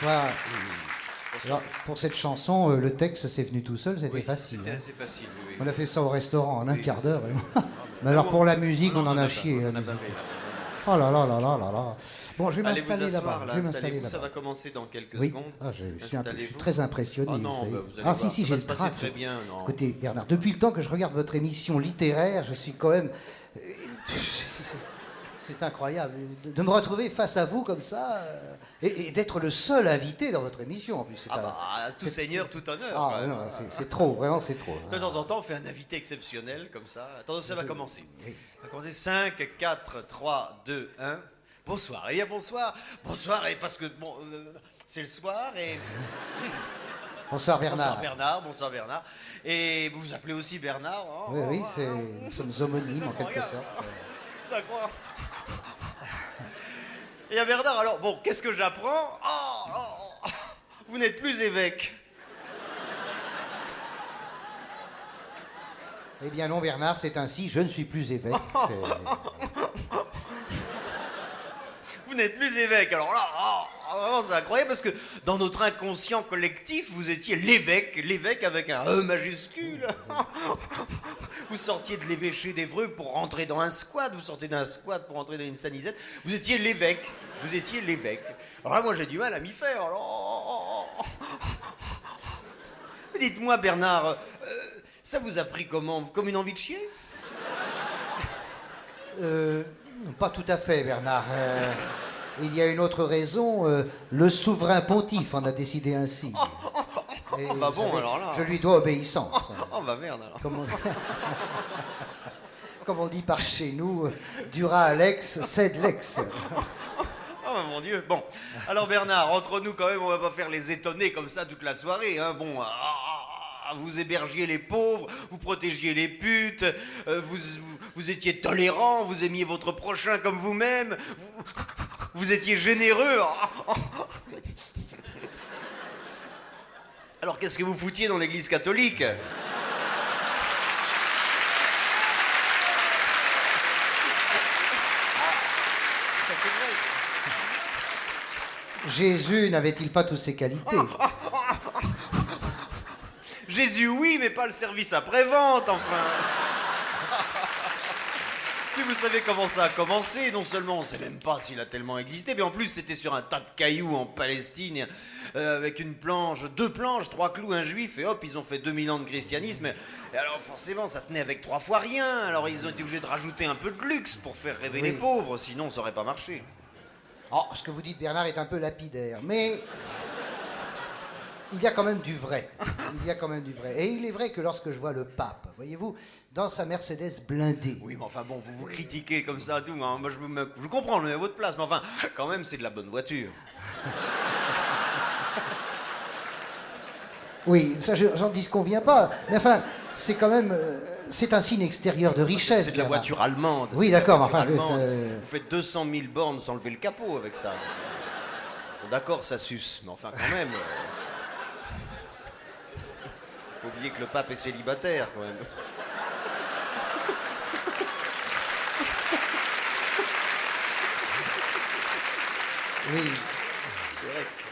Voilà. Alors, pour cette chanson, le texte, c'est venu tout seul, c'était facile. C'était Hein. assez facile, oui. On a fait ça au restaurant en un quart d'heure. Mais Ah alors bon pour la musique, on en a pas, chié. La on a musique. bavé, là. Oh là là là là là là. Bon, je vais Allez vous m'installer asseoir, là-bas. là, Je vais m'installer installez-vous, là-bas. ça va commencer dans quelques Oui. secondes. Ah, je suis Installez-vous. très impressionné. Oh non, vous savez. bah, vous allez Ah voir, si, ça j'ai va le se passer trac. très bien. Non. Écoutez, Bernard, depuis le temps que je regarde votre émission littéraire, je suis quand même... C'est incroyable de me retrouver face à vous comme ça et d'être le seul invité dans votre émission en plus. Ah bah, tout seigneur, tout honneur. Ah non, c'est trop, vraiment c'est trop. De temps en temps, on fait un invité exceptionnel comme ça. Attendez, ça va commencer. Oui. On va commencer 5, 4, 3, 2, 1. Bonsoir. Eh bien, bonsoir. Bonsoir, et parce que, bon, c'est le soir et... Bonsoir Bernard. Bonsoir Bernard, bonsoir Bernard. Et vous vous appelez aussi Bernard, hein? Oui, oui, nous sommes homonymes en quelque sorte. Ça croit. Et à Bernard, alors, bon, qu'est-ce que j'apprends? Vous n'êtes plus évêque. Eh bien non Bernard, c'est ainsi, je ne suis plus évêque. Vous n'êtes plus évêque. Alors là, vraiment, c'est incroyable parce que dans notre inconscient collectif, vous étiez l'évêque avec un E majuscule. Vous sortiez de l'évêché d'Évreux pour rentrer dans un squat, vous sortez d'un squat pour rentrer dans une sanisette. Vous étiez l'évêque. Alors là, moi, j'ai du mal à m'y faire. Mais dites-moi, Bernard, ça vous a pris comment? Comme une envie de chier? Pas tout à fait Bernard. Il y a une autre raison, le souverain pontife en a décidé ainsi. Et, bah vous bon, savez, alors là... je lui dois obéissance. Oh bah merde alors. Comme on dit par chez nous, dura Alex, cède Lex. Oh mon Dieu. Bon, alors Bernard, entre nous quand même, on va pas faire les étonnés comme ça toute la soirée, hein. Bon, vous hébergiez les pauvres, vous protégiez les putes, vous étiez tolérant, vous aimiez votre prochain comme vous-même, vous étiez généreux. Alors qu'est-ce que vous foutiez dans l'église catholique? Jésus n'avait-il pas toutes ces qualités? Jésus, oui, mais pas le service après-vente, enfin. Puis vous savez comment ça a commencé. Non seulement on ne sait même pas s'il a tellement existé, mais en plus c'était sur un tas de cailloux en Palestine, avec une planche, 2 planches, 3 clous, un juif, et hop, ils ont fait 2000 ans de christianisme. Et alors forcément, ça tenait avec 3 fois rien. Alors ils ont été obligés de rajouter un peu de luxe pour faire rêver les pauvres, sinon ça n'aurait pas marché. Oh, ce que vous dites, Bernard, est un peu lapidaire, mais il y a quand même du vrai. Et il est vrai que lorsque je vois le pape, voyez-vous, dans sa Mercedes blindée. Oui, mais enfin bon, vous critiquez comme ça tout. Hein. Moi, je comprends, je me mets à votre place, mais enfin, quand même, c'est de la bonne voiture. Oui, ça, j'en disconviens pas. Mais enfin, c'est quand même... c'est un signe extérieur de richesse. C'est de la Bernard. voiture allemande. Oui, d'accord, mais enfin... Vous faites 200 000 bornes sans lever le capot avec ça. Bon, d'accord, ça suce, mais enfin, quand même... Faut oublier que le pape est célibataire, quand même. Oui.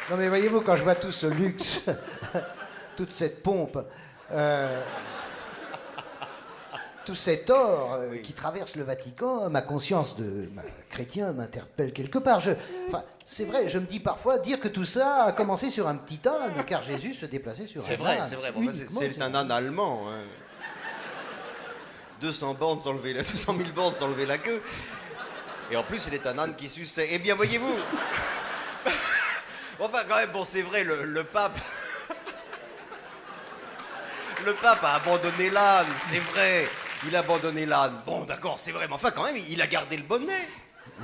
Non mais voyez-vous, quand je vois tout ce luxe, toute cette pompe, tout cet or qui traverse le Vatican, ma conscience de chrétien m'interpelle quelque part. Enfin, c'est vrai, je me dis parfois dire que tout ça a commencé sur un petit âne, car Jésus se déplaçait sur un âne. C'est vrai. Bon, c'est un âne allemand. Hein. 200 000 bornes sans lever la queue. Et en plus, il est un âne qui suçait. Eh bien, voyez-vous... Enfin, quand même, bon, c'est vrai, le pape... Le pape a abandonné l'âne, c'est vrai. Il a abandonné l'âne. Bon, d'accord, c'est vrai, mais enfin, quand même, il a gardé le bonnet.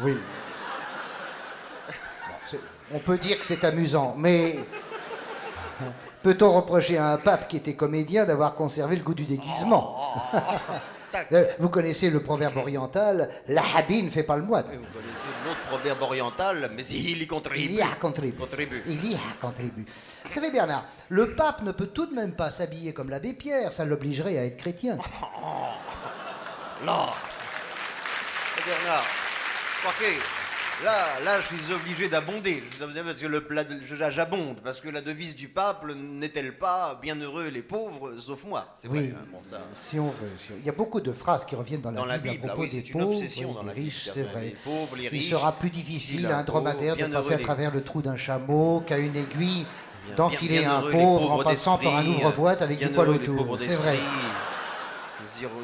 Oui. Bon, on peut dire que c'est amusant, mais... Peut-on reprocher à un pape qui était comédien d'avoir conservé le goût du déguisement? Vous connaissez le proverbe oriental, la habine ne fait pas le moine. Vous connaissez l'autre proverbe oriental, mais il y contribue. Il y a contribue. Vous savez, Bernard, le pape ne peut tout de même pas s'habiller comme l'abbé Pierre, ça l'obligerait à être chrétien. Là Bernard, croyez, Là, je suis obligé d'abonder. Parce que j'abonde, parce que la devise du pape n'est-elle pas bienheureux les pauvres, sauf moi. C'est Oui, vrai, hein, bon, ça. si on veut. Il y a beaucoup de phrases qui reviennent dans la Bible à propos oui, des c'est une pauvres obsession et dans des la Bible. riches, c'est vrai. Les pauvres, les riches. Il sera plus difficile à un l'impôt, dromadaire de bienheureux passer à les- travers le trou d'un chameau qu'à une aiguille d'enfiler un bienheureux les pauvre en pauvres passant par un d'esprit, ouvre-boîte avec du poil bienheureux les autour. pauvres C'est vrai. d'esprit.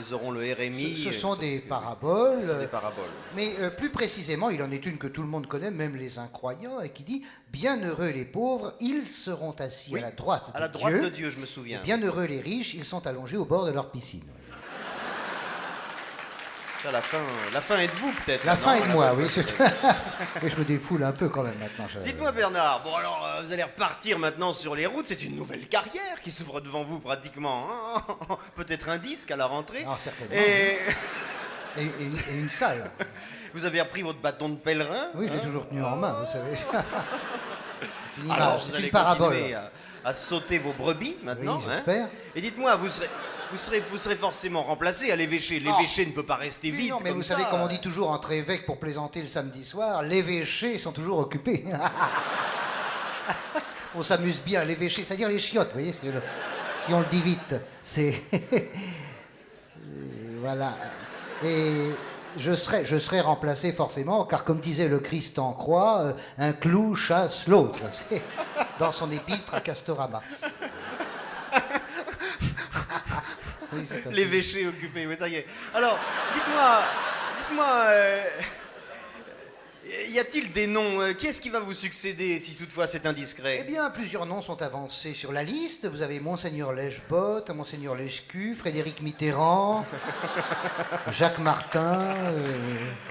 Ils auront le RMI. Ce sont des Ce sont paraboles. des paraboles. Mais plus précisément, il en est une que tout le monde connaît, même les incroyants, et qui dit « Bienheureux les pauvres, ils seront assis Oui, à la droite à la de droite Dieu. de Dieu, je me souviens. Bienheureux les riches, ils sont allongés au bord de leur piscine. » Ça, la fin est de vous, peut-être. La non, fin est de la moi, fin- oui. Mais je me défoule un peu quand même maintenant. Dites-moi, Bernard, bon alors, vous allez repartir maintenant sur les routes, c'est une nouvelle carrière qui s'ouvre devant vous pratiquement. Hein. Peut-être un disque à la rentrée. Ah, certainement. Et Et une salle. vous avez repris votre bâton de pèlerin. Oui, je l'ai hein. toujours tenu en main, vous savez. C'est une Alors, image, vous c'est allez une parabole. continuer à sauter vos brebis maintenant. Oui, j'espère. Et dites-moi, vous serez forcément remplacé à l'évêché. L'évêché ne peut pas rester Oui, vide. non, mais comme vous savez, ça. comme on dit toujours entre évêques pour plaisanter le samedi soir, l'évêché sont toujours occupés. On s'amuse bien, l'évêché, c'est-à-dire les chiottes, vous voyez, si on le dit vite. Voilà. Et je serai remplacé forcément, car comme disait le Christ en croix, un clou chasse l'autre. C'est dans son épître à Castorama. Oui, c'est ainsi. L'évêché occupé, oui, ça y est. Alors, dites-moi, y a-t-il des noms Qui est-ce qui va vous succéder si toutefois c'est indiscret Eh bien, plusieurs noms sont avancés sur la liste. Vous avez Monseigneur Lèche-Botte, Monseigneur Lèche-Cul, Frédéric Mitterrand, Jacques Martin,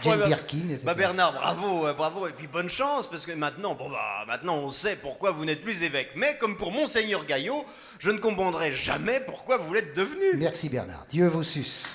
Jane Ouais, Birkin, etc. Bah Bernard, bravo, et puis bonne chance, parce que maintenant, maintenant on sait pourquoi vous n'êtes plus évêque. Mais comme pour Monseigneur Gaillot, je ne comprendrai jamais pourquoi vous l'êtes devenu. Merci Bernard. Dieu vous suce.